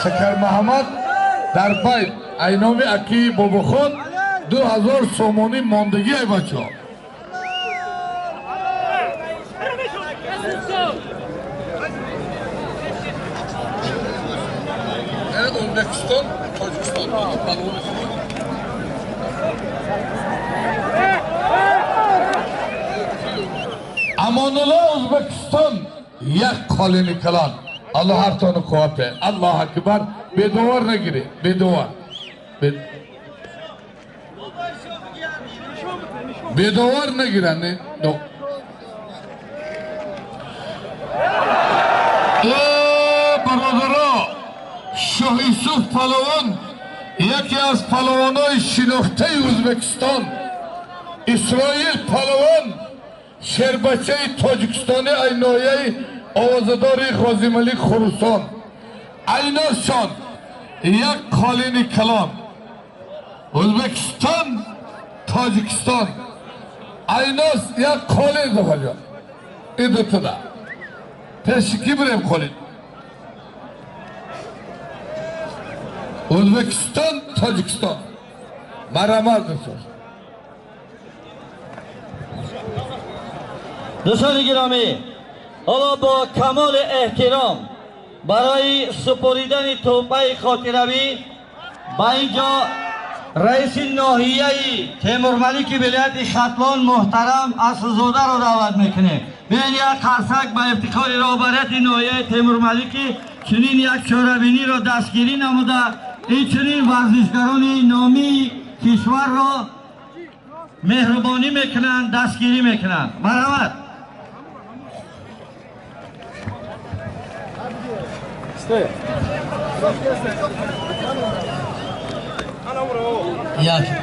شکر محمد در بیت اینام اکی بابا خود 2000 سومونی ماندگی ای بچه ها. Özbekistan, Tacikistan. Amanullah Özbekistan yak kolini kalan. Allah her tonu kuvape. Allah akbar. Bedovar ne giri? Bedovar. Bedovar ne giren ne? Yok. Baradara Şah Yusuf Palavan yaki az Palavanay şinofte Özbekistan İsrail Palavan Şerbaçay Tacikistan'ı aynayay Avazadari Gazimalik Khorusan Aynarşan yak kalini kalan Özbekistan Tacikistan Aynas yak kalin zafaca İdıtıda Teşki birem kalin Özbekistan, Tacikistan. Maramazdın söz. دوستان گرامی، حالا با کمال احترام برای سپریدن تحفه خاطروی با اینجا رئیس ناحیه تیمور ملیک ولایت ختلان محترم اصلزاده را دعوت میکنیم. بیاین یک قرصک به افتخار رهبریت ناحیه تیمور ملیکی چنین یک شورابینی را دستگیری نموده این چنین ورزشکاران نامی کشور را مهربانی میکنند دستگیری میکنند. مرحمت.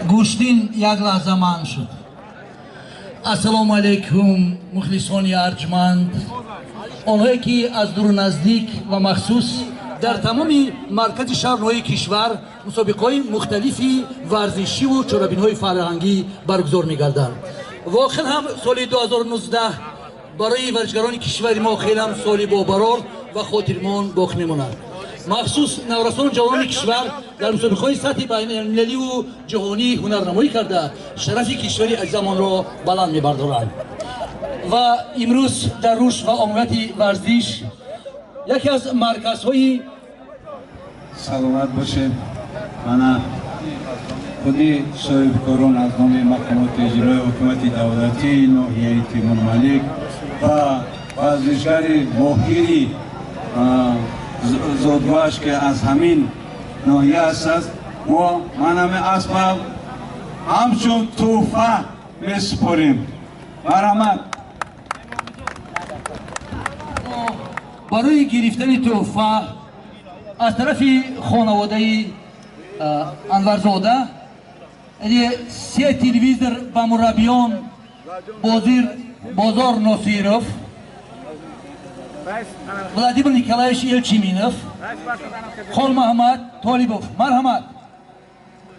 گوشتین یک لحظه من شد. السلام علیکم مخلصان ارجمند، آنهایی که از دور نزدیک و مخصوص در تمام مرکز شهرهای کشور مسابقه‌های مختلفی ورزشی و چرابین‌های فرهنگی برگزار می‌گردند. واقعا هم سال 2019 برای ورزشکاران کشور ما خیلی هم سالی با برار و خاطرمان باقی می‌ماند. مخصوص نورسان جوانان کشور در مسابقه‌های سطح بین‌المللی و جهانی هنرنمایی کرده شرف کشوری از زمان را بلند می‌بردارند و امروز در رشد و عمرت ورزش یکی از مرکزهای سلامت باشید. من خودی صاحب کاران از نام مقامات اجرای حکومت دولتی ناحیه تیمور ملیک و ورزشکار ماهری زودباش که از همین ناحیه است و من همه اسباب همچون تحفه میسپاریم. مرحمت. برای گرفتن تحفه از طرف خانواده انورزاده سه تلویزیون و مربیان بازار ناصیروف، ولادیمیر نیکولایویچ یلچیمینوف، خان محمد طالبوف. مرحمت.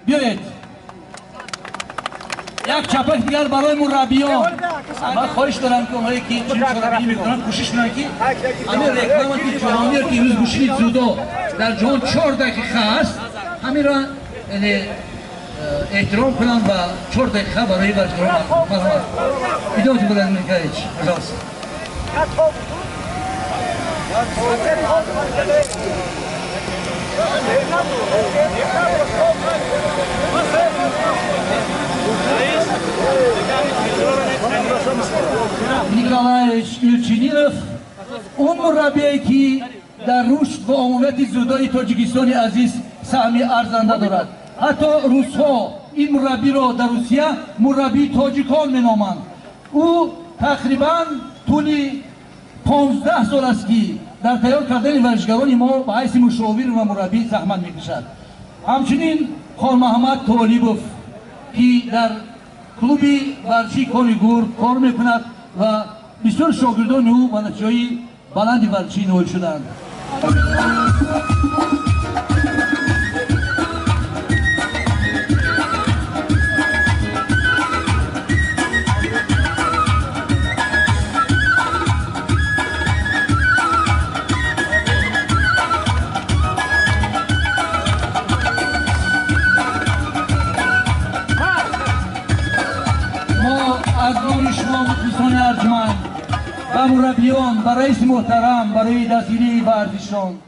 بیایید یک چپک دیگر برای مربیان. من خواهش دارم که اونهایی که چنین چرابینی میکنن کوشش کنن که همین رکلام که جهانی که امروز گوشید زودو در جهان 4 دقیقه است همین را احترام کنن و 4 دقیقه برای ورزشکاران. مرحمت. ایدوتی بلند میکنید. اجازه. نیکولایویچ یلچینوف اون مربیایی که در رشد و عمومیت زودای تاجیکستان عزیز سهمی ارزنده دارد. حتی روس‌ها این مربی را در روسیه مربی تاجیکان مینامند. او تقریبا طولی 15 سال است که در تیار کردن ورزشکاران ما به حیث مشاور و مربی زحمت میکشد. همچنین خان محمد طالبوف که در کلوب ورزشی کانیگور کار میکند و بسیار شاگردان او به نتیجه بلند ورزشی نائل شدند. از دور شما مخلصان ارجمند و مربیان و رئیس محترم برای دستگیری ورزشان